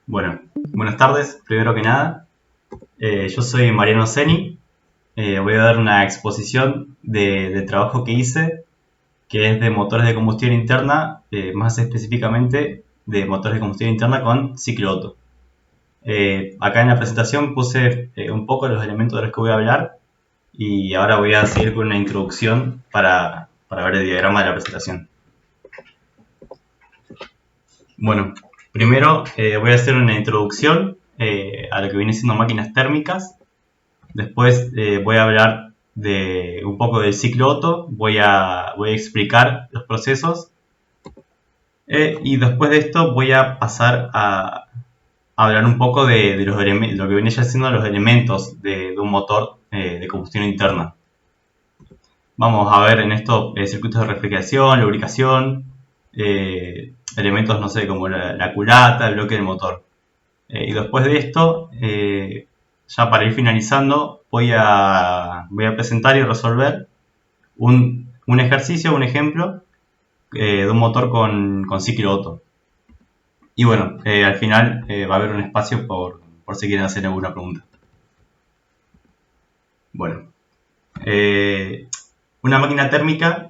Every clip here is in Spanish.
Bueno, buenas tardes, primero que nada. Yo soy Mariano Ceni. Voy a dar una exposición de trabajo que hice, que es de motores de combustión interna, más específicamente de motores de combustión interna con ciclo Otto. Acá en la presentación puse un poco los elementos de los que voy a hablar y ahora voy a seguir con una introducción para ver el diagrama de la presentación. Bueno, primero voy a hacer una introducción a lo que viene siendo máquinas térmicas. Después voy a hablar de un poco del ciclo Otto, voy a explicar los procesos y después de esto voy a pasar a hablar un poco de lo que viene ya siendo los elementos de un motor de combustión interna. Vamos a ver en esto circuitos de refrigeración, lubricación, elementos, no sé, como la culata, el bloque del motor. Y después de esto, ya para ir finalizando, voy a presentar y resolver un ejercicio, un ejemplo de un motor con ciclo Otto. Y bueno, al final va a haber un espacio por si quieren hacer alguna pregunta. Bueno, una máquina térmica,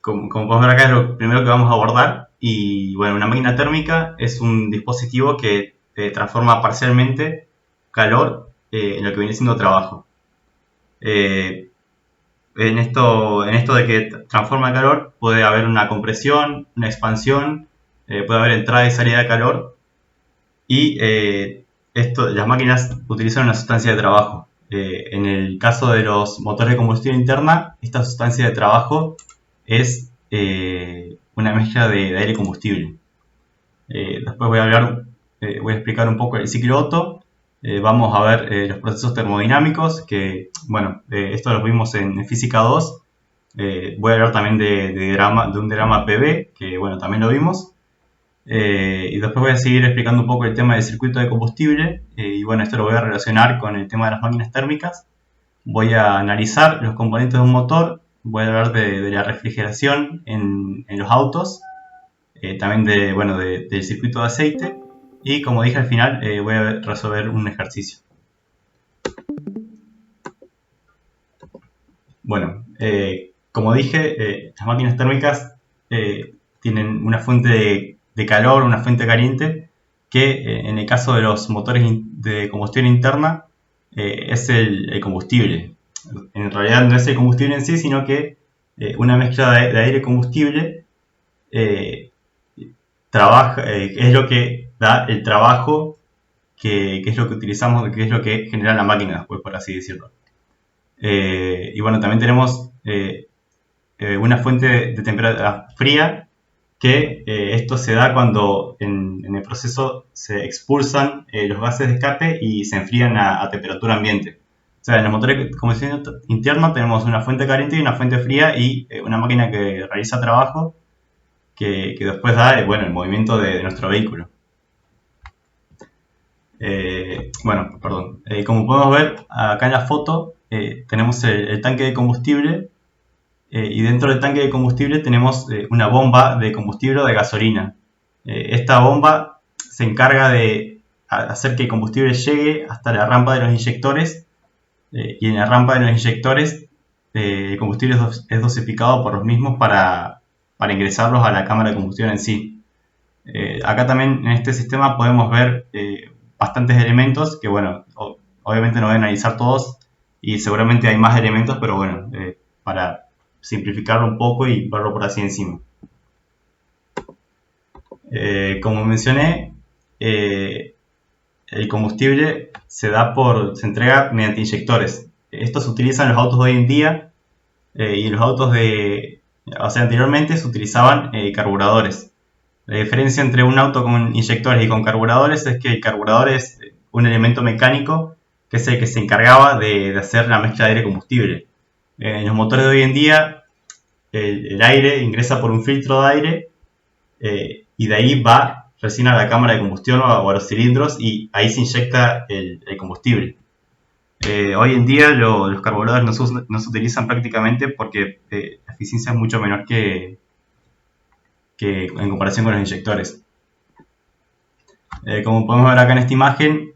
como podemos ver acá, es lo primero que vamos a abordar. Y bueno, una máquina térmica es un dispositivo que transforma parcialmente calor en lo que viene siendo trabajo. En esto de que transforma calor puede haber una compresión, una expansión, puede haber entrada y salida de calor y las máquinas utilizan una sustancia de trabajo. En el caso de los motores de combustión interna, esta sustancia de trabajo es una mezcla de aire y combustible. Después voy a explicar un poco el ciclo Otto. Vamos a ver los procesos termodinámicos, que bueno, esto lo vimos en física 2. Voy a hablar también de un diagrama PV, que bueno, también lo vimos. Y después voy a seguir explicando un poco el tema del circuito de combustible. Y bueno, esto lo voy a relacionar con el tema de las máquinas térmicas. Voy a analizar los componentes de un motor. Voy a hablar de la refrigeración en los autos. También del circuito de aceite. Y como dije al final, voy a resolver un ejercicio. Bueno, como dije, las máquinas térmicas tienen una fuente de calor, una fuente caliente, que en el caso de los motores de combustión interna es el combustible. En realidad no es el combustible en sí, sino que una mezcla de aire y combustible es lo que da el trabajo, que es lo que utilizamos, que es lo que genera la máquina después, por así decirlo. Y bueno, también tenemos una fuente de temperatura fría, que esto se da cuando en el proceso se expulsan los gases de escape y se enfrían a temperatura ambiente. O sea, en los motores de combustión interna tenemos una fuente caliente y una fuente fría y una máquina que realiza trabajo que después da el movimiento de nuestro vehículo. Como podemos ver acá en la foto, tenemos el tanque de combustible y dentro del tanque de combustible tenemos una bomba de combustible o de gasolina. Esta bomba se encarga de hacer que el combustible llegue hasta la rampa de los inyectores y en la rampa de los inyectores el combustible es dosificado por los mismos para ingresarlos a la cámara de combustión en sí. Acá también en este sistema podemos ver bastantes elementos que, bueno, obviamente no voy a analizar todos y seguramente hay más elementos, pero bueno, para simplificarlo un poco y verlo por así encima. Como mencioné, el combustible se entrega mediante inyectores. Estos se utilizan en los autos de hoy en día y en los autos anteriormente se utilizaban carburadores. La diferencia entre un auto con inyectores y con carburadores es que el carburador es un elemento mecánico que es el que se encargaba de hacer la mezcla de aire-combustible. En los motores de hoy en día, el aire ingresa por un filtro de aire y de ahí va recién a la cámara de combustión o a los cilindros y ahí se inyecta el combustible. Hoy en día los carburadores no se utilizan prácticamente porque la eficiencia es mucho menor que en comparación con los inyectores. Como podemos ver acá en esta imagen,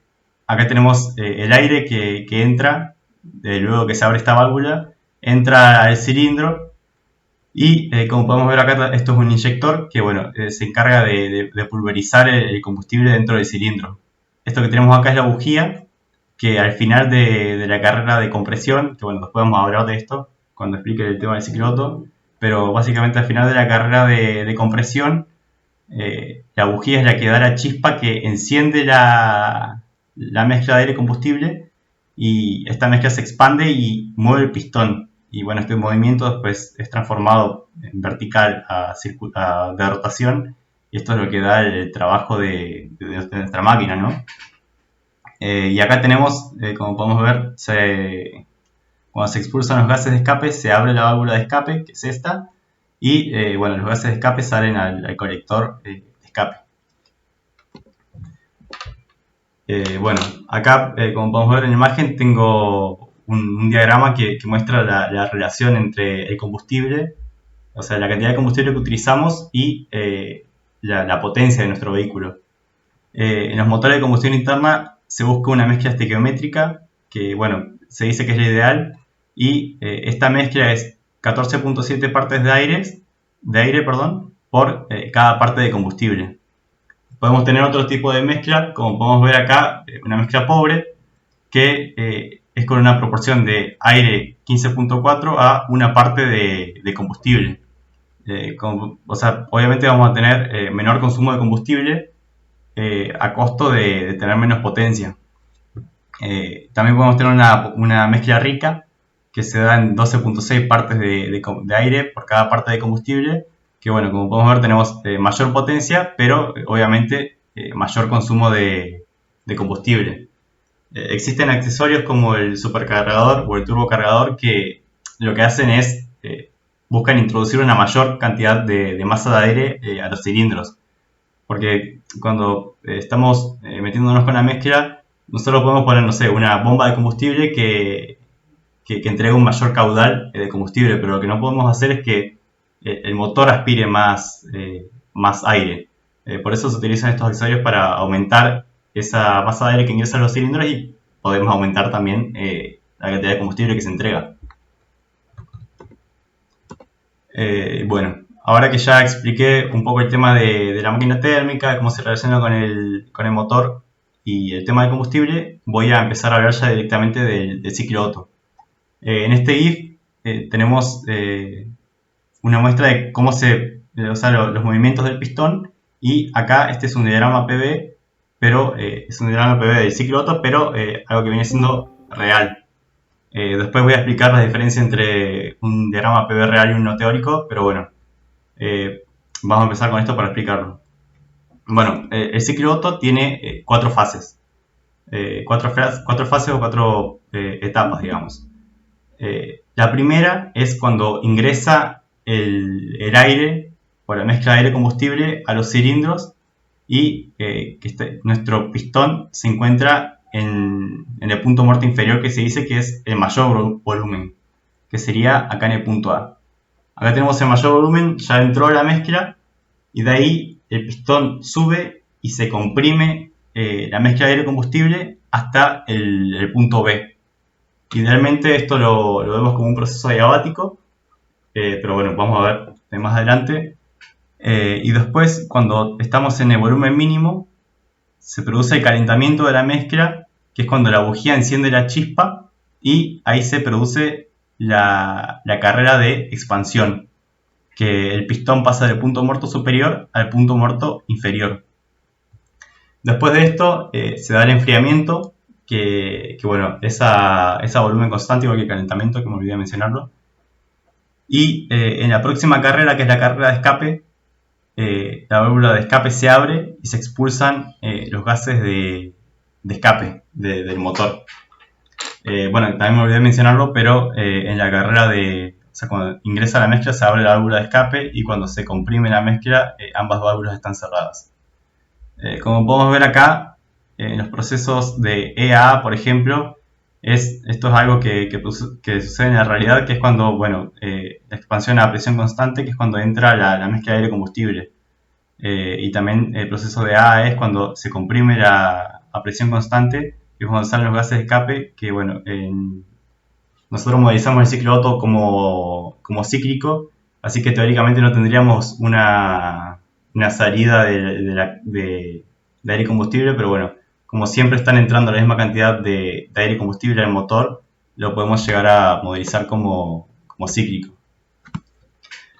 acá tenemos el aire que entra, luego que se abre esta válvula, entra al cilindro y como podemos ver acá, esto es un inyector que bueno, se encarga de pulverizar el combustible dentro del cilindro. Esto que tenemos acá es la bujía, que al final de la carrera de compresión, que bueno, después vamos a hablar de esto cuando explique el tema del ciclo Otto, pero básicamente al final de la carrera de compresión, la bujía es la que da la chispa que enciende la mezcla de aire combustible y esta mezcla se expande y mueve el pistón. Y bueno, este movimiento después es transformado en vertical de rotación y esto es lo que da el trabajo de nuestra máquina, ¿no? Y acá tenemos, como podemos ver, cuando se expulsan los gases de escape, se abre la válvula de escape, que es esta, y bueno, los gases de escape salen al colector de escape. Bueno, acá, como podemos ver en la imagen, tengo un diagrama que muestra la relación entre el combustible, o sea, la cantidad de combustible que utilizamos y la potencia de nuestro vehículo. En los motores de combustión interna se busca una mezcla estequiométrica, que bueno, se dice que es la ideal, y esta mezcla es 14.7 partes de aire por cada parte de combustible. Podemos tener otro tipo de mezcla, como podemos ver acá, una mezcla pobre, que es con una proporción de aire 15.4 a una parte de combustible. O sea, obviamente vamos a tener menor consumo de combustible a costo de tener menos potencia. También podemos tener una mezcla rica que se da en 12.6 partes de aire por cada parte de combustible, que bueno, como podemos ver tenemos mayor potencia, pero obviamente mayor consumo de combustible. Existen accesorios como el supercargador o el turbocargador que lo que hacen es buscan introducir una mayor cantidad de masa de aire a los cilindros. Porque cuando estamos metiéndonos con la mezcla, nosotros podemos poner, no sé, una bomba de combustible que entregue un mayor caudal de combustible, pero lo que no podemos hacer es que el motor aspire más aire. Por eso se utilizan estos accesorios para aumentar esa masa de aire que ingresa a los cilindros y podemos aumentar también la cantidad de combustible que se entrega. Bueno, ahora que ya expliqué un poco el tema de la máquina térmica, cómo se relaciona con el motor y el tema del combustible, voy a empezar a hablar ya directamente del ciclo Otto. En este GIF tenemos una muestra de cómo o sea, los movimientos del pistón, y acá este es un diagrama PV, pero es un diagrama PV del ciclo Otto, pero algo que viene siendo real. Después voy a explicar la diferencia entre un diagrama PV real y uno teórico, pero bueno, vamos a empezar con esto para explicarlo. Bueno, el ciclo Otto tiene cuatro fases. Cuatro fases o cuatro etapas, digamos. La primera es cuando ingresa el aire o la mezcla de aire-combustible a los cilindros y nuestro pistón se encuentra en el punto muerto inferior, que se dice que es el mayor volumen, que sería acá en el punto A. Acá tenemos el mayor volumen, ya entró la mezcla y de ahí el pistón sube y se comprime la mezcla de aire-combustible hasta el punto B. Idealmente esto lo vemos como un proceso adiabático, pero bueno, vamos a ver más adelante. Y después, cuando estamos en el volumen mínimo, se produce el calentamiento de la mezcla, que es cuando la bujía enciende la chispa y ahí se produce la carrera de expansión, que el pistón pasa del punto muerto superior al punto muerto inferior. Después de esto se da el enfriamiento, que bueno, es a volumen constante, igual que el calentamiento, que me olvidé de mencionarlo. Y en la próxima carrera, que es la carrera de escape, la válvula de escape se abre y se expulsan los gases de escape del motor. Bueno, también me olvidé de mencionarlo, pero en la carrera o sea, cuando ingresa la mezcla se abre la válvula de escape y cuando se comprime la mezcla ambas válvulas están cerradas. Como podemos ver acá, en los procesos de E a A, por ejemplo, esto es algo que sucede en la realidad, que es cuando, bueno, la expansión a presión constante, que es cuando entra la mezcla de aire-combustible. Y también el proceso de A es cuando se comprime a presión constante, que es cuando salen los gases de escape, que bueno, nosotros modelizamos el ciclo Otto como cíclico, así que teóricamente no tendríamos una salida de aire y combustible, pero bueno, como siempre están entrando la misma cantidad de aire y combustible al motor, lo podemos llegar a modelizar como cíclico.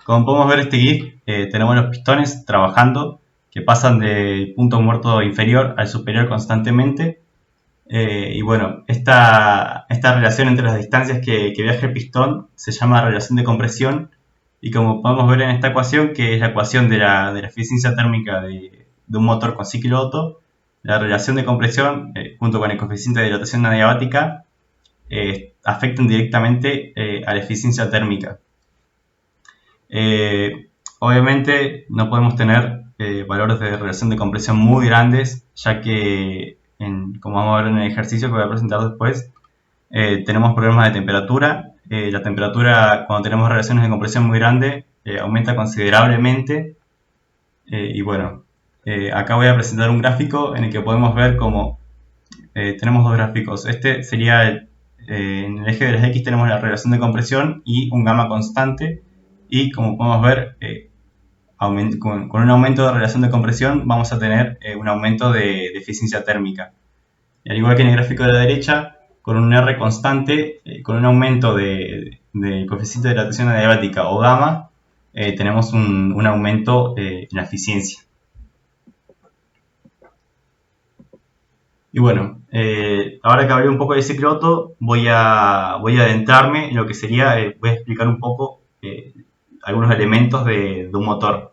Como podemos ver este GIF, tenemos los pistones trabajando, que pasan del punto muerto inferior al superior constantemente. Y bueno, esta relación entre las distancias que viaja el pistón se llama relación de compresión. Y como podemos ver en esta ecuación, que es la ecuación de la eficiencia térmica de un motor con ciclo Otto, la relación de compresión junto con el coeficiente de dilatación adiabática afectan directamente a la eficiencia térmica. Obviamente no podemos tener valores de relación de compresión muy grandes, ya que, como vamos a ver en el ejercicio que voy a presentar después, tenemos problemas de temperatura. La temperatura, cuando tenemos relaciones de compresión muy grandes, aumenta considerablemente. Y bueno, acá voy a presentar un gráfico en el que podemos ver cómo tenemos dos gráficos. Este sería en el eje de las X tenemos la relación de compresión y un gamma constante. Y como podemos ver, con un aumento de relación de compresión vamos a tener un aumento de eficiencia térmica. Y al igual que en el gráfico de la derecha, con un R constante, con un aumento del coeficiente de dilatación adiabática o gamma, tenemos un aumento en la eficiencia. Y bueno, ahora que hablé un poco del ciclo Otto, voy a adentrarme en lo que sería, voy a explicar un poco algunos elementos de un motor.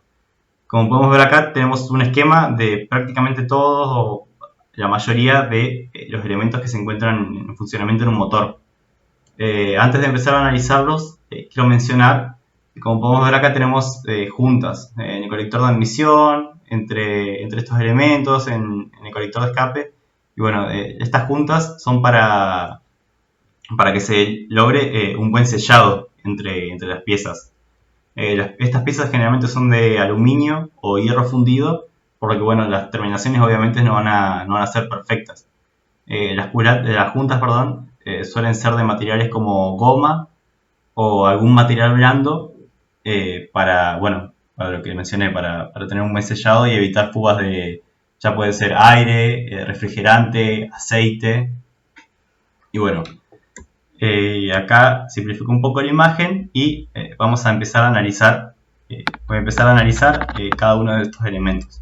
Como podemos ver acá, tenemos un esquema de prácticamente todos o la mayoría de los elementos que se encuentran en funcionamiento en un motor. Antes de empezar a analizarlos, quiero mencionar que, como podemos ver acá, tenemos juntas en el colector de admisión, entre estos elementos, en el colector de escape. Y bueno, estas juntas son para que se logre un buen sellado entre las piezas. Estas piezas generalmente son de aluminio o hierro fundido, por lo que bueno, las terminaciones obviamente no van a ser perfectas. Las juntas, perdón, suelen ser de materiales como goma o algún material blando para lo que mencioné, para tener un buen sellado y evitar fugas ya puede ser aire, refrigerante, aceite. Y bueno, acá simplifico un poco la imagen y vamos a empezar a analizar, voy a empezar a analizar cada uno de estos elementos.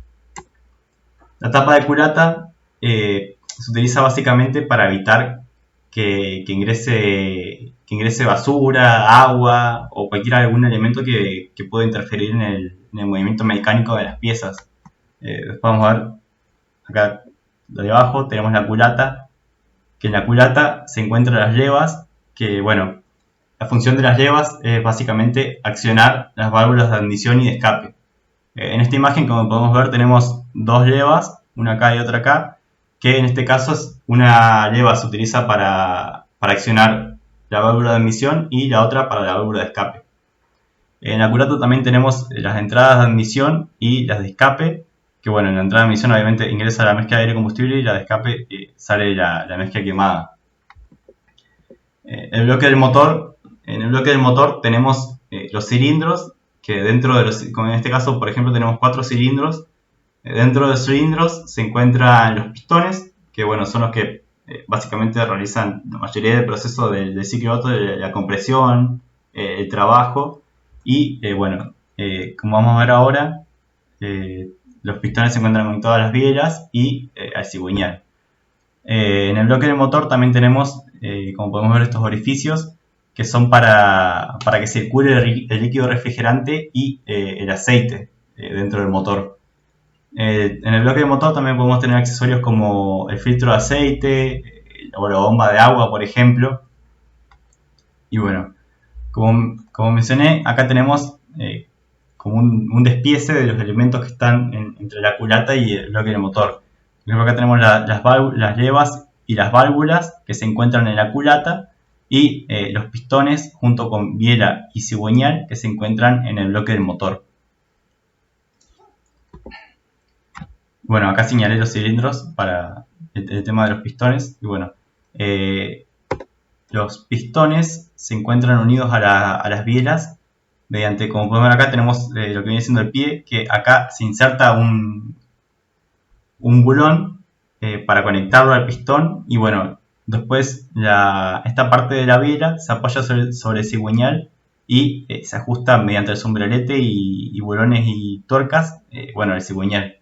La tapa de culata se utiliza básicamente para evitar que ingrese basura, agua o algún elemento que pueda interferir en el movimiento mecánico de las piezas. Después vamos a ver acá de abajo tenemos la culata, que en la culata se encuentran las levas, que bueno, la función de las levas es básicamente accionar las válvulas de admisión y de escape. En esta imagen, como podemos ver, tenemos dos levas, una acá y otra acá, que en este caso una leva se utiliza para accionar la válvula de admisión y la otra para la válvula de escape. En la culata también tenemos las entradas de admisión y las de escape, que bueno, en la entrada de admisión obviamente ingresa la mezcla de aire y combustible y la de escape sale la mezcla quemada. En el bloque del motor tenemos los cilindros, que dentro de como en este caso por ejemplo tenemos 4 cilindros. Dentro de los cilindros se encuentran los pistones, que bueno, son los que básicamente realizan la mayoría del proceso del ciclo Otto, de la compresión, el trabajo. Y como vamos a ver ahora, los pistones se encuentran con todas las bielas y al cigüeñal. En el bloque del motor también tenemos, como podemos ver, estos orificios que son para que circule el líquido refrigerante y el aceite dentro del motor. En el bloque del motor también podemos tener accesorios como el filtro de aceite o la bomba de agua, por ejemplo. Y bueno, como mencioné, acá tenemos como un despiece de los elementos que están entre la culata y el bloque del motor. Acá tenemos las levas y las válvulas que se encuentran en la culata y los pistones junto con biela y cigüeñal que se encuentran en el bloque del motor. Bueno, acá señalé los cilindros para el tema de los pistones. Y bueno, eh, los pistones se encuentran unidos a las bielas mediante, como podemos ver acá, tenemos lo que viene siendo el pie, que acá se inserta un bulón para conectarlo al pistón. Y bueno, después esta parte de la biela se apoya sobre el cigüeñal y se ajusta mediante el sombrerete y bulones y tuercas, bueno, el cigüeñal.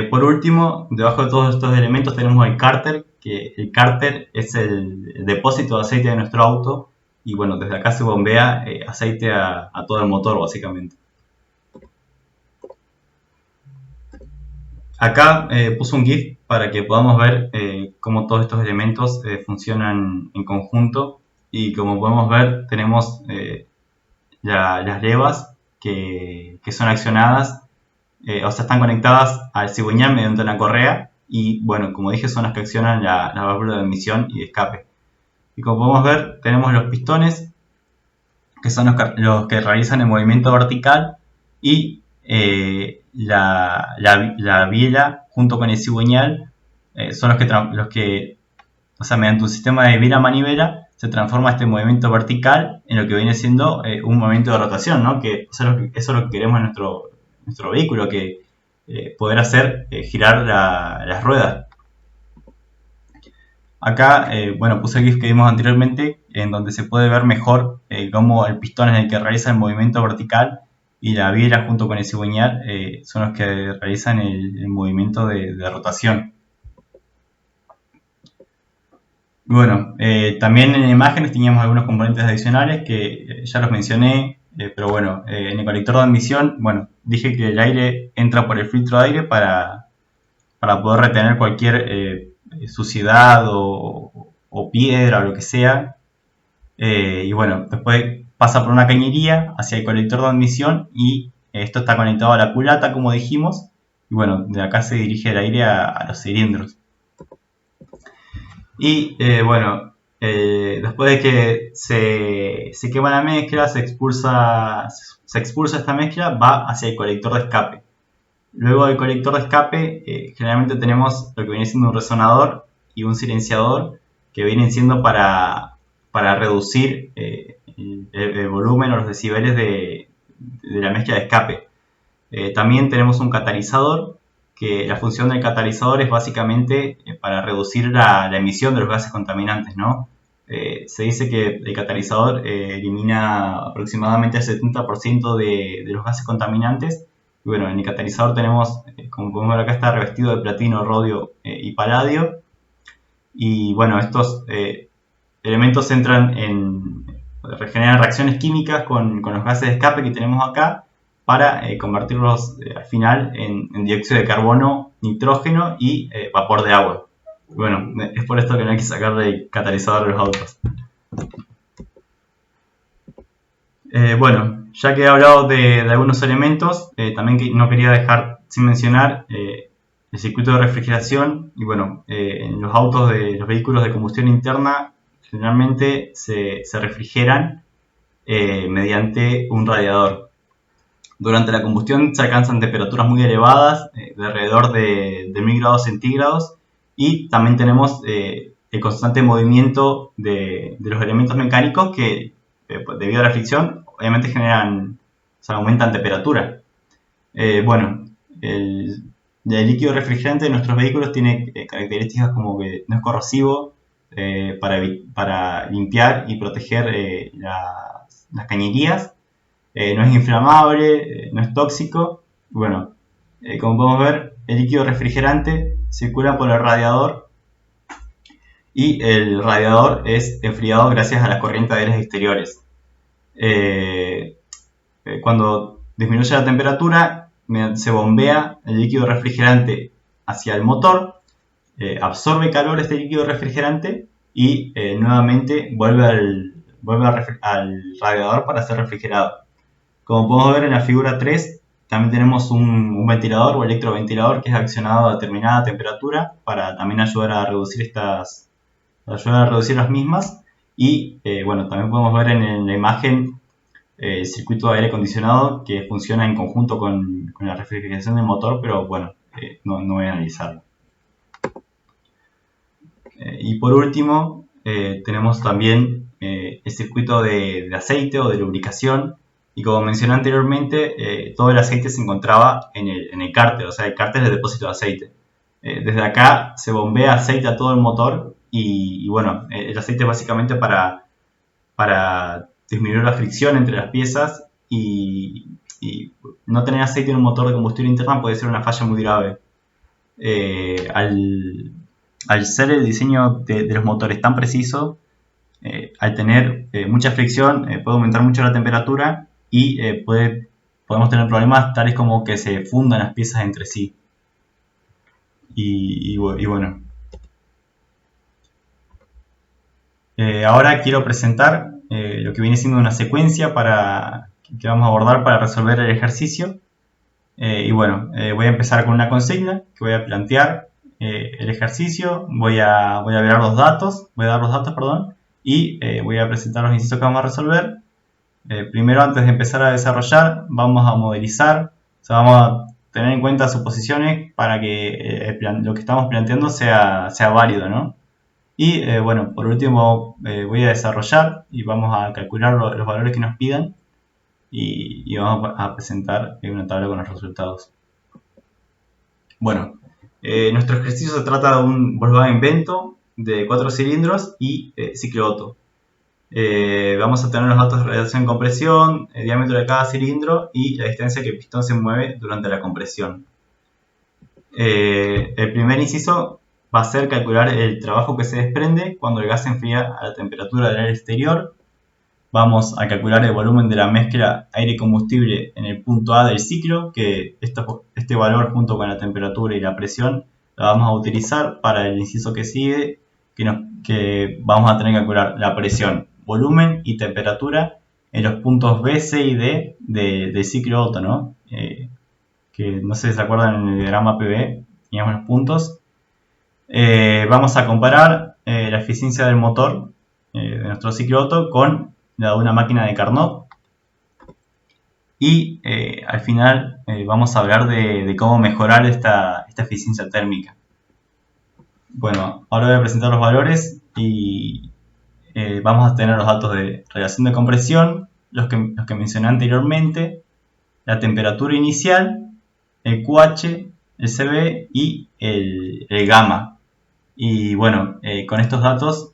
Por último, debajo de todos estos elementos tenemos el cárter, que el cárter es el depósito de aceite de nuestro auto. Y bueno, desde acá se bombea aceite a todo el motor básicamente. Acá puse un GIF para que podamos ver cómo todos estos elementos funcionan en conjunto. Y como podemos ver, tenemos las levas que son accionadas, o sea, están conectadas al cigüeñal mediante una correa. Y bueno, como dije, son las que accionan la válvula de admisión y de escape. Y como podemos ver, tenemos los pistones, que son los que realizan el movimiento vertical, y la biela junto con el cigüeñal son los que, o sea, mediante un sistema de biela-manivela, se transforma este movimiento vertical en lo que viene siendo un movimiento de rotación, ¿no? Que eso es lo que queremos en nuestro vehículo, que poder hacer girar las ruedas. Acá, bueno, puse el GIF que vimos anteriormente, en donde se puede ver mejor cómo el pistón es el que realiza el movimiento vertical y la biela junto con el cigüeñal son los que realizan el movimiento de rotación. Bueno, también en imágenes teníamos algunos componentes adicionales que ya los mencioné, pero bueno, en el colector de admisión, bueno, dije que el aire entra por el filtro de aire para poder retener cualquier suciedad o piedra o lo que sea. Y bueno, después pasa por una cañería hacia el colector de admisión y esto está conectado a la culata, como dijimos. Y bueno, de acá se dirige el aire a los cilindros. Y bueno, después de que se quema la mezcla, se expulsa esta mezcla, va hacia el colector de escape. Luego del colector de escape, generalmente tenemos lo que viene siendo un resonador y un silenciador, que vienen siendo para reducir el volumen o los decibeles de la mezcla de escape. También tenemos un catalizador, que la función del catalizador es básicamente para reducir la emisión de los gases contaminantes, ¿no? Se dice que el catalizador elimina aproximadamente el 70% de los gases contaminantes. Y bueno, en el catalizador tenemos, como podemos ver acá, está revestido de platino, rodio y paladio. Y bueno, estos elementos generan reacciones químicas con los gases de escape que tenemos acá, para convertirlos al final en dióxido de carbono, nitrógeno y vapor de agua. Bueno, es por esto que no hay que sacarle el catalizador a los autos. Bueno, ya que he hablado de algunos elementos, también no quería dejar sin mencionar el circuito de refrigeración. Y bueno, en los autos de los vehículos de combustión interna generalmente se refrigeran mediante un radiador. Durante la combustión se alcanzan temperaturas muy elevadas, de alrededor de 1000 grados centígrados, y también tenemos el constante movimiento de los elementos mecánicos que, debido a la fricción, obviamente aumentan temperatura. Bueno, el líquido refrigerante de nuestros vehículos tiene características como que no es corrosivo, para limpiar y proteger las cañerías. No es inflamable, no es tóxico. Bueno, como podemos ver, el líquido refrigerante circula por el radiador, y el radiador es enfriado gracias a las corrientes aéreas exteriores. Cuando disminuye la temperatura, se bombea el líquido refrigerante hacia el motor, absorbe calor este líquido refrigerante y nuevamente vuelve al radiador para ser refrigerado. Como podemos ver en la figura 3, también tenemos un ventilador o electroventilador que es accionado a determinada temperatura para también ayudar a reducir las mismas. Y bueno, también podemos ver en la imagen el circuito de aire acondicionado que funciona en conjunto con la refrigeración del motor, pero bueno, no voy a analizarlo. Y por último, tenemos también el circuito de aceite o de lubricación. Y como mencioné anteriormente, todo el aceite se encontraba en el cárter, o sea, el cárter es el depósito de aceite. Desde acá se bombea aceite a todo el motor y bueno, el aceite es básicamente para disminuir la fricción entre las piezas y no tener aceite en un motor de combustión interna puede ser una falla muy grave. Al ser el diseño de los motores tan preciso, al tener mucha fricción puede aumentar mucho la temperatura y podemos tener problemas tales como que se fundan las piezas entre sí. Y bueno, ahora quiero presentar lo que viene siendo una secuencia que vamos a abordar para resolver el ejercicio. Y bueno, voy a empezar con una consigna que voy a plantear el ejercicio, voy a dar los datos, perdón, y voy a presentar los incisos que vamos a resolver. Primero, antes de empezar a desarrollar, vamos a modelizar, o sea, vamos a tener en cuenta suposiciones para que lo que estamos planteando sea válido, ¿no? Y bueno, por último voy a desarrollar y vamos a calcular los valores que nos pidan y vamos a presentar una tabla con los resultados. Bueno, nuestro ejercicio se trata de un Volkswagen Vento de 4 cilindros y ciclo Otto. Vamos a tener los datos de radiación y compresión, el diámetro de cada cilindro y la distancia que el pistón se mueve durante la compresión. El primer inciso va a ser calcular el trabajo que se desprende cuando el gas se enfría a la temperatura del aire exterior. Vamos a calcular el volumen de la mezcla aire-combustible en el punto A del ciclo, que este valor junto con la temperatura y la presión la vamos a utilizar para el inciso que sigue, que vamos a tener que calcular la presión, volumen y temperatura en los puntos B, C y D del ciclo Otto, ¿no? Que no sé si se acuerdan en el diagrama PV, teníamos los puntos. Vamos a comparar la eficiencia del motor de nuestro ciclo Otto con la de una máquina de Carnot. Y al final vamos a hablar de cómo mejorar esta eficiencia térmica. Bueno, ahora voy a presentar los valores y vamos a tener los datos de relación de compresión, los que mencioné anteriormente, la temperatura inicial, el QH, el CB y el gamma. Y bueno, con estos datos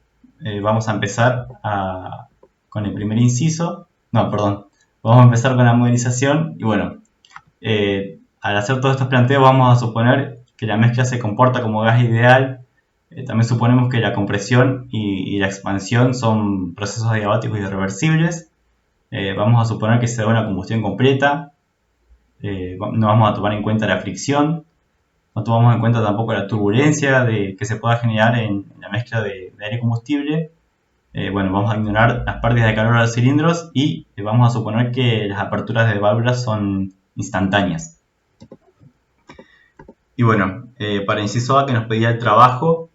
vamos a empezar con el primer inciso. No, perdón. Vamos a empezar con la modelización. Y bueno, al hacer todos estos planteos vamos a suponer que la mezcla se comporta como gas ideal. También suponemos que la compresión y la expansión son procesos adiabáticos irreversibles. Vamos a suponer que se da una combustión completa. No vamos a tomar en cuenta la fricción. No tomamos en cuenta tampoco la turbulencia que se pueda generar en la mezcla de aire combustible. Bueno, vamos a ignorar las pérdidas de calor a los cilindros y vamos a suponer que las aperturas de válvulas son instantáneas. Y bueno, para el inciso A, que nos pedía el trabajo,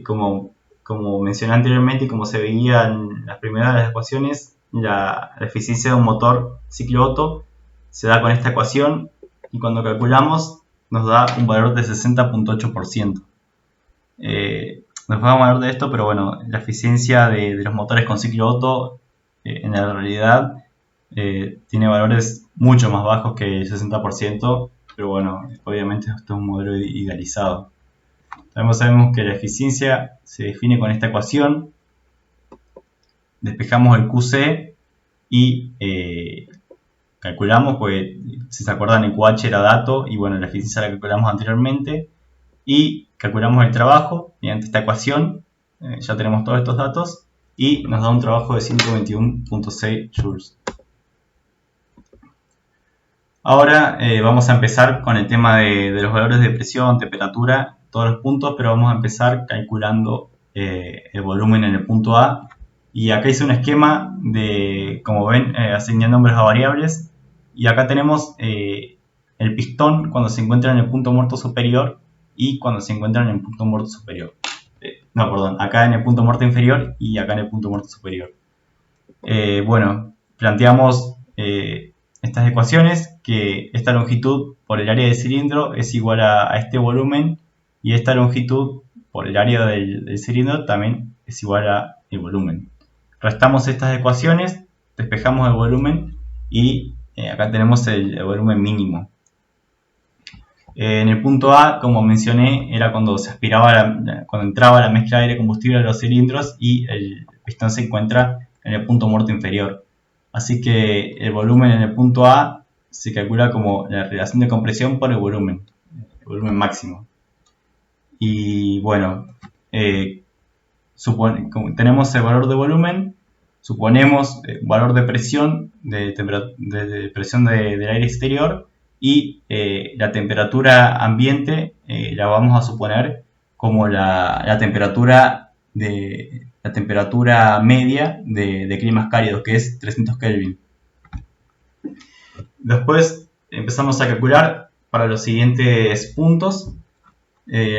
como mencioné anteriormente y como se veía en las primeras de las ecuaciones, la eficiencia de un motor ciclo Otto se da con esta ecuación y cuando calculamos nos da un valor de 60.8%. Después vamos a hablar de esto, pero bueno, la eficiencia de los motores con ciclo Otto en la realidad tiene valores mucho más bajos que el 60%, pero bueno, obviamente esto es un modelo idealizado. También sabemos que la eficiencia se define con esta ecuación. Despejamos el QC y calculamos, pues si se acuerdan el QH era dato y bueno, la eficiencia la calculamos anteriormente y calculamos el trabajo mediante esta ecuación. Ya tenemos todos estos datos y nos da un trabajo de 121.6 joules. Ahora vamos a empezar con el tema de los valores de presión, temperatura, todos los puntos, pero vamos a empezar calculando el volumen en el punto A. Y acá hice un esquema de, como ven, asigné nombres a variables. Y acá tenemos el pistón cuando se encuentra en el punto muerto superior y cuando se encuentra en el punto muerto superior. Acá en el punto muerto inferior y acá en el punto muerto superior. Bueno, planteamos estas ecuaciones, que esta longitud por el área del cilindro es igual a este volumen, y esta longitud por el área del cilindro también es igual a el volumen. Restamos estas ecuaciones, despejamos el volumen y acá tenemos el volumen mínimo. En el punto A, como mencioné, era cuando se aspiraba, cuando entraba la mezcla de aire-combustible a los cilindros y el pistón se encuentra en el punto muerto inferior. Así que el volumen en el punto A se calcula como la relación de compresión por el volumen máximo. Y bueno, tenemos el valor de volumen, suponemos valor de presión, de presión del aire exterior, y la temperatura ambiente la vamos a suponer como la temperatura media de climas cálidos, que es 300 Kelvin. Después empezamos a calcular para los siguientes puntos.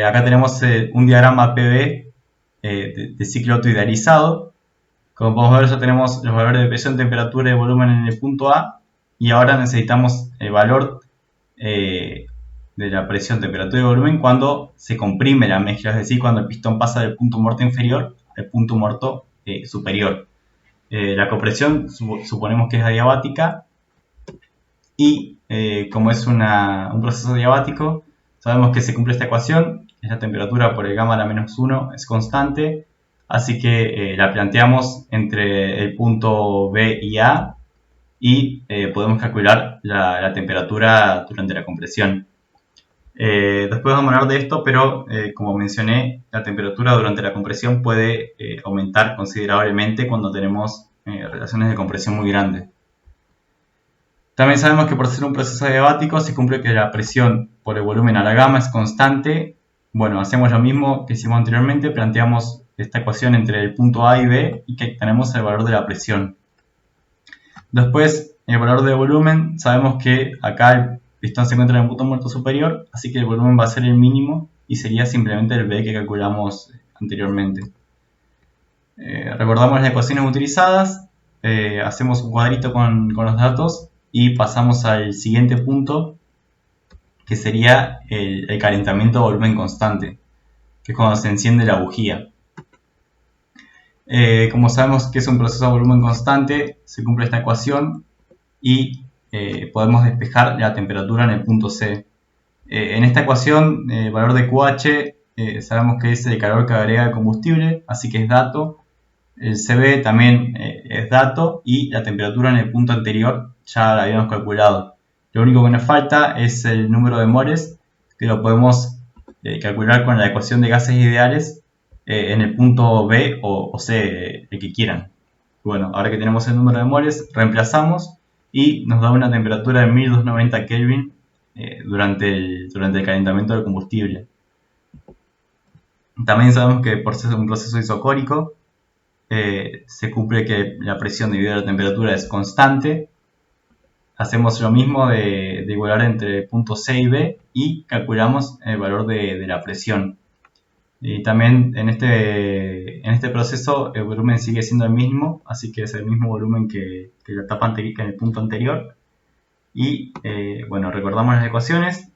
Acá tenemos un diagrama PV de ciclo autoidealizado. Como podemos ver, ya tenemos los valores de presión, temperatura y volumen en el punto A, y ahora necesitamos el valor de la presión, temperatura y volumen cuando se comprime la mezcla, es decir, cuando el pistón pasa del punto muerto inferior al punto muerto superior. La compresión suponemos que es adiabática, y como es un proceso adiabático, sabemos que se cumple esta ecuación, es la temperatura por el gamma a la menos 1 es constante, así que la planteamos entre el punto B y A, y podemos calcular la temperatura durante la compresión. Después vamos a hablar de esto, pero como mencioné, la temperatura durante la compresión puede aumentar considerablemente cuando tenemos relaciones de compresión muy grandes. También sabemos que por ser un proceso adiabático se cumple que la presión por el volumen a la gamma es constante. Bueno, hacemos lo mismo que hicimos anteriormente, planteamos esta ecuación entre el punto A y B y que tenemos el valor de la presión. Después, el valor de volumen, sabemos que acá el pistón se encuentra en el punto muerto superior, así que el volumen va a ser el mínimo y sería simplemente el B que calculamos anteriormente. Recordamos las ecuaciones utilizadas, hacemos un cuadrito con los datos y pasamos al siguiente punto, que sería el calentamiento a volumen constante, que es cuando se enciende la bujía. Como sabemos que es un proceso a volumen constante, se cumple esta ecuación y podemos despejar la temperatura en el punto C. En esta ecuación, el valor de QH sabemos que es el calor que agrega el combustible, así que es dato. El CB también es dato, y la temperatura en el punto anterior ya la habíamos calculado. Lo único que nos falta es el número de moles, que lo podemos calcular con la ecuación de gases ideales en el punto B o C, el que quieran. Bueno, ahora que tenemos el número de moles, reemplazamos y nos da una temperatura de 1290 Kelvin durante el calentamiento del combustible. También sabemos que por ser un proceso isocórico, se cumple que la presión dividida la temperatura es constante. Hacemos lo mismo de igualar entre el punto C y B y calculamos el valor de la presión. Y también en este proceso el volumen sigue siendo el mismo, así que es el mismo volumen que la etapa anterior, que en el punto anterior. Y bueno, recordamos las ecuaciones,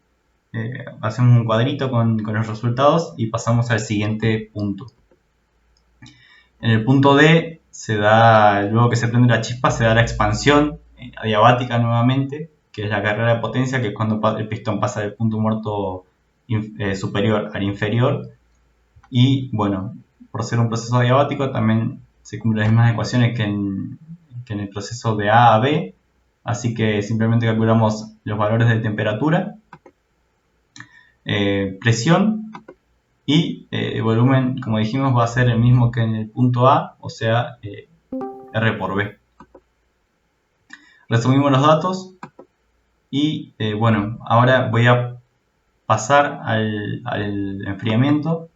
hacemos un cuadrito con los resultados y pasamos al siguiente punto. En el punto D se da, luego que se prende la chispa, se da la expansión adiabática nuevamente, que es la carrera de potencia, que es cuando el pistón pasa del punto muerto superior al inferior. Y bueno, por ser un proceso adiabático también se cumplen las mismas ecuaciones que en el proceso de A a B, así que simplemente calculamos los valores de temperatura, presión, y el volumen, como dijimos, va a ser el mismo que en el punto A, o sea, R por B. Resumimos los datos y bueno, ahora voy a pasar al enfriamiento,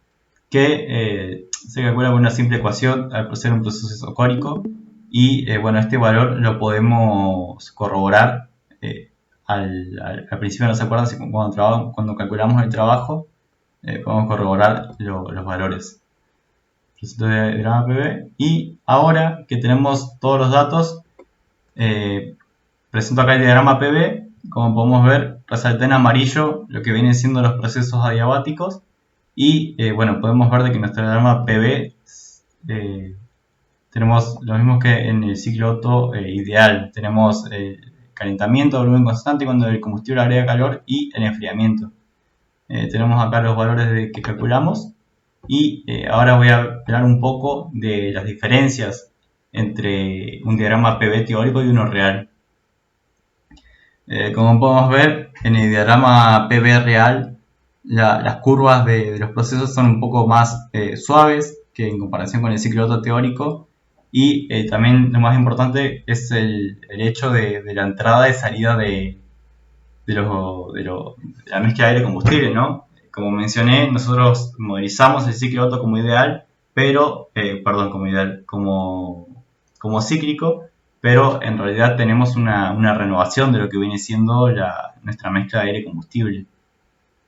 que se calcula con una simple ecuación al ser un proceso isocórico, y bueno, este valor lo podemos corroborar al principio. ¿No se acuerdan? Cuando calculamos el trabajo, podemos corroborar los valores. Diagrama PV. Y ahora que tenemos todos los datos, Eh, Presento acá el diagrama PV. Como podemos ver, resalté en amarillo lo que vienen siendo los procesos adiabáticos. Y bueno, podemos ver de que en nuestro diagrama PV tenemos lo mismo que en el ciclo Otto ideal. Tenemos calentamiento, volumen constante cuando el combustible agrega calor y el enfriamiento. Tenemos acá los valores que calculamos y ahora voy a hablar un poco de las diferencias entre un diagrama PV teórico y uno real. Como podemos ver, en el diagrama PV real, las curvas de los procesos son un poco más suaves que en comparación con el ciclo Otto teórico. Y también lo más importante es el hecho de la entrada y salida de la mezcla de aire-combustible, ¿no? Como mencioné, nosotros modelizamos el ciclo Otto como ideal, pero, como cíclico, pero en realidad tenemos una renovación de lo que viene siendo nuestra mezcla de aire-combustible.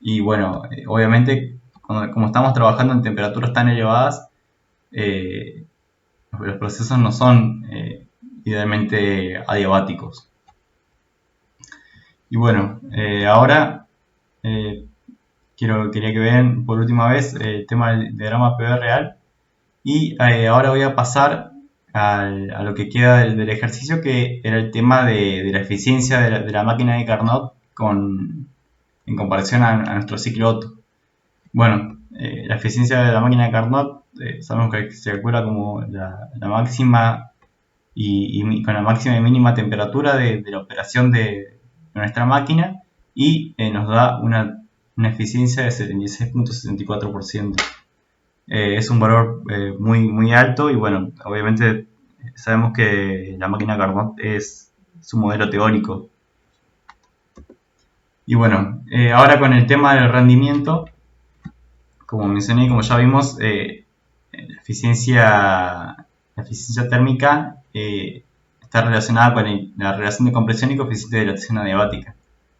Y bueno, obviamente, como estamos trabajando en temperaturas tan elevadas, los procesos no son idealmente adiabáticos. Y bueno, ahora eh, quería que vean por última vez el tema del diagrama PV real. Y ahora voy a pasar a lo que queda del ejercicio, que era el tema de la eficiencia de la máquina de Carnot en comparación a nuestro ciclo Otto. Bueno, la eficiencia de la máquina de Carnot sabemos que se calcula como la máxima y con la máxima y mínima temperatura de la operación de nuestra máquina, y nos da una eficiencia de 76.64%. Es un valor muy alto y bueno, obviamente sabemos que la máquina Carnot es su modelo teórico. Y bueno, ahora con el tema del rendimiento, como mencioné y como ya vimos, la eficiencia térmica está relacionada con la relación de compresión y coeficiente de dilatación adiabática.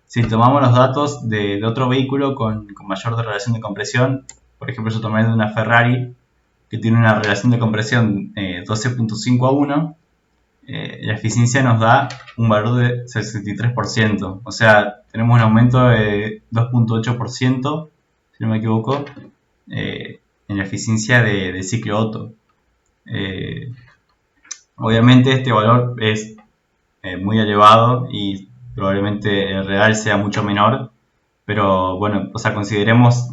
Si tomamos los datos de otro vehículo con mayor relación de compresión, por ejemplo yo tomé de una Ferrari que tiene una relación de compresión 12.5 a 1, la eficiencia nos da un valor de 63%. O sea, tenemos un aumento de 2.8%, si no me equivoco, en la eficiencia de ciclo Otto. Obviamente este valor es muy elevado y probablemente el real sea mucho menor, pero bueno, o sea, consideremos,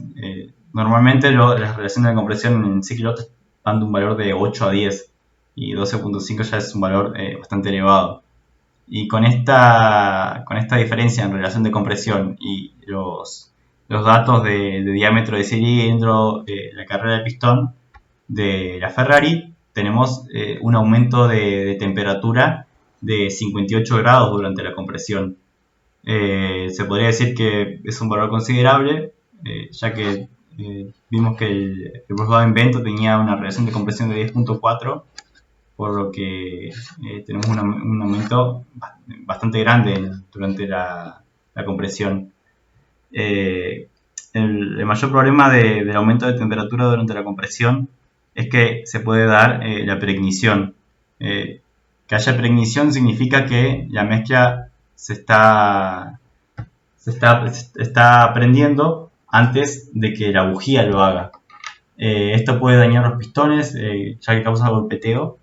normalmente las relaciones de compresión en ciclo Otto van de un valor de 8 a 10 y 12.5 ya es un valor bastante elevado. Y con esta diferencia en relación de compresión y los datos de diámetro de cilindro, la carrera de pistón de la Ferrari, tenemos un aumento de temperatura de 58 grados durante la compresión. Se podría decir que es un valor considerable, ya que vimos que el Volkswagen Vento tenía una relación de compresión de 10.4, por lo que tenemos un aumento bastante grande durante la compresión. El mayor problema del aumento de temperatura durante la compresión es que se puede dar la preignición. Que haya preignición significa que la mezcla se está prendiendo antes de que la bujía lo haga. Esto puede dañar los pistones, ya que causa golpeteo,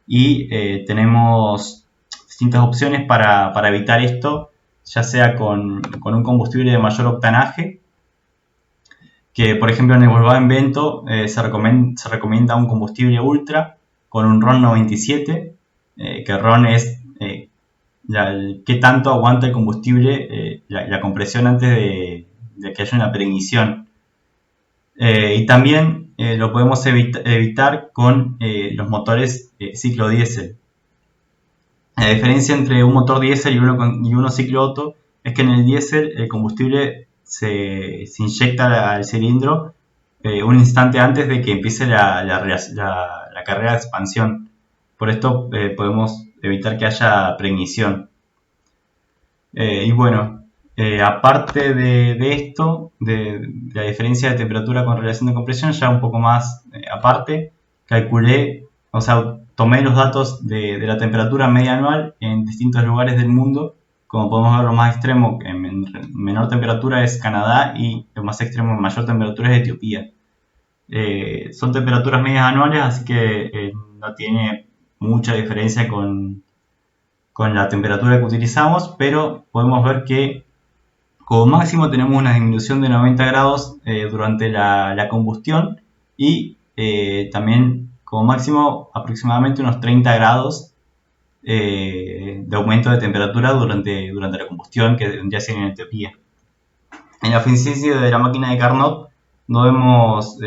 y tenemos distintas opciones para evitar esto, ya sea con un combustible de mayor octanaje, que por ejemplo en el Volkswagen Vento se recomienda un combustible ultra con un RON 97, que RON es qué tanto aguanta el combustible, la compresión antes de que haya una preignición. Y también lo podemos evitar con los motores ciclo diésel. La diferencia entre un motor diésel y uno ciclo Otto es que en el diésel el combustible se inyecta al cilindro un instante antes de que empiece la carrera de expansión. Por esto podemos evitar que haya preignición. Y bueno, aparte de esto, de la diferencia de temperatura con relación de compresión, ya un poco más aparte, calculé o sea, tomé los datos de la temperatura media anual en distintos lugares del mundo. Como podemos ver, lo más extremo, en menor temperatura es Canadá y lo más extremo en mayor temperatura es Etiopía. Son temperaturas medias anuales, así que no tiene mucha diferencia con la temperatura que utilizamos, pero podemos ver que como máximo tenemos una disminución de 90 grados durante la combustión y también como máximo aproximadamente unos 30 grados de aumento de temperatura durante la combustión que vendría a ser en Etiopía. En la eficiencia de la máquina de Carnot no vemos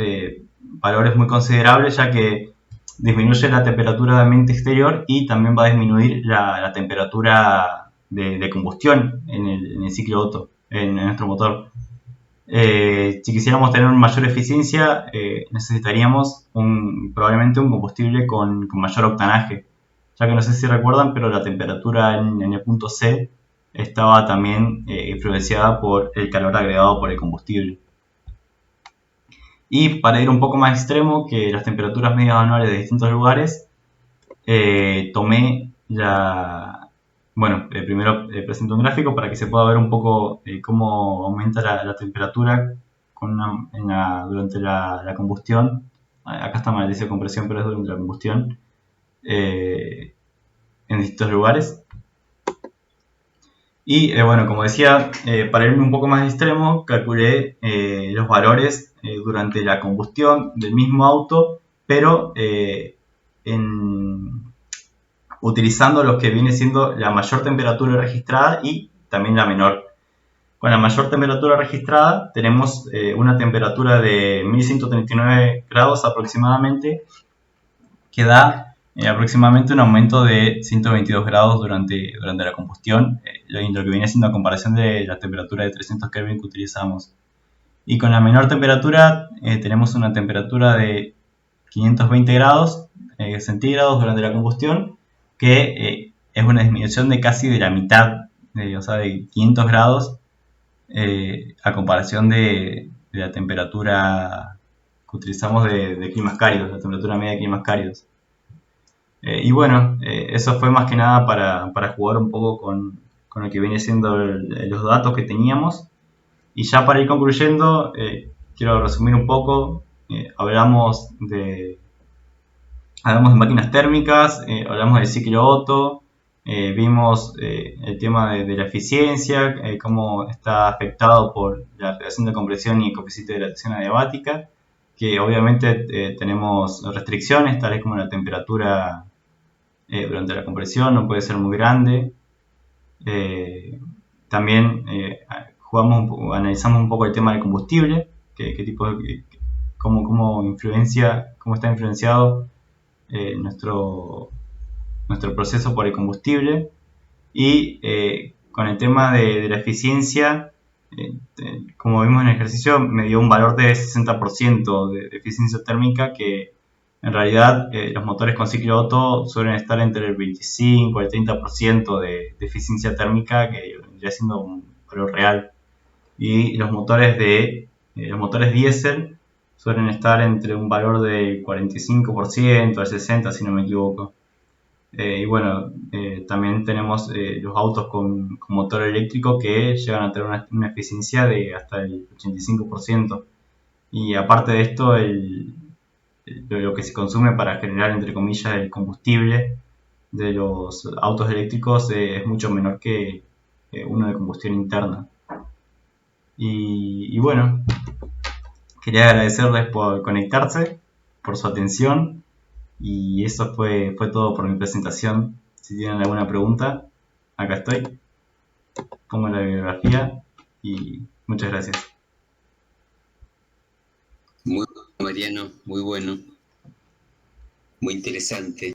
valores muy considerables, ya que disminuye la temperatura de ambiente exterior y también va a disminuir la temperatura de combustión en el ciclo Otto, en nuestro motor. Si quisiéramos tener una mayor eficiencia, necesitaríamos probablemente un combustible con mayor octanaje, ya que no sé si recuerdan, pero la temperatura en el punto C estaba también influenciada por el calor agregado por el combustible. Y para ir un poco más extremo que las temperaturas medias anuales de distintos lugares, tomé primero presento un gráfico para que se pueda ver un poco cómo aumenta la temperatura durante la combustión. Acá está mal, dice compresión, pero es durante la combustión en distintos lugares. Y bueno, como decía, para irme un poco más extremo, calculé los valores durante la combustión del mismo auto, pero utilizando los que viene siendo la mayor temperatura registrada y también la menor. Con la mayor temperatura registrada tenemos una temperatura de 1139 grados aproximadamente, que da aproximadamente un aumento de 122 grados durante la combustión, lo que viene siendo a comparación de la temperatura de 300 Kelvin que utilizamos. Y con la menor temperatura tenemos una temperatura de 520 grados centígrados durante la combustión, que es una disminución de casi de la mitad, o sea, de 500 grados a comparación de la temperatura que utilizamos de climas cálidos, la temperatura media de climas cálidos. Y bueno, eso fue más que nada para jugar un poco con lo que viene siendo los datos que teníamos. Y ya para ir concluyendo, quiero resumir un poco. Hablamos de máquinas térmicas, hablamos del ciclo Otto, vimos el tema de la eficiencia, cómo está afectado por la relación de compresión y el coeficiente de dilatación adiabática, que obviamente tenemos restricciones, tales como la temperatura durante la compresión, no puede ser muy grande. También analizamos un poco el tema del combustible, cómo está influenciado nuestro proceso por el combustible. Y con el tema de la eficiencia, como vimos en el ejercicio, me dio un valor de 60% de eficiencia térmica, que en realidad los motores con ciclo Otto suelen estar entre el 25 y el 30% de eficiencia térmica, que ya siendo un valor real. Y los motores diésel suelen estar entre un valor del 45% al 60%, si no me equivoco. Y bueno, también tenemos los autos con motor eléctrico que llegan a tener una eficiencia de hasta el 85%. Y aparte de esto, lo que se consume para generar, entre comillas, el combustible de los autos eléctricos es mucho menor que uno de combustión interna. Y bueno, quería agradecerles por conectarse, por su atención, y eso fue todo por mi presentación. Si tienen alguna pregunta, acá estoy, pongo la bibliografía y muchas gracias. Muy bueno, Mariano, muy bueno, muy interesante.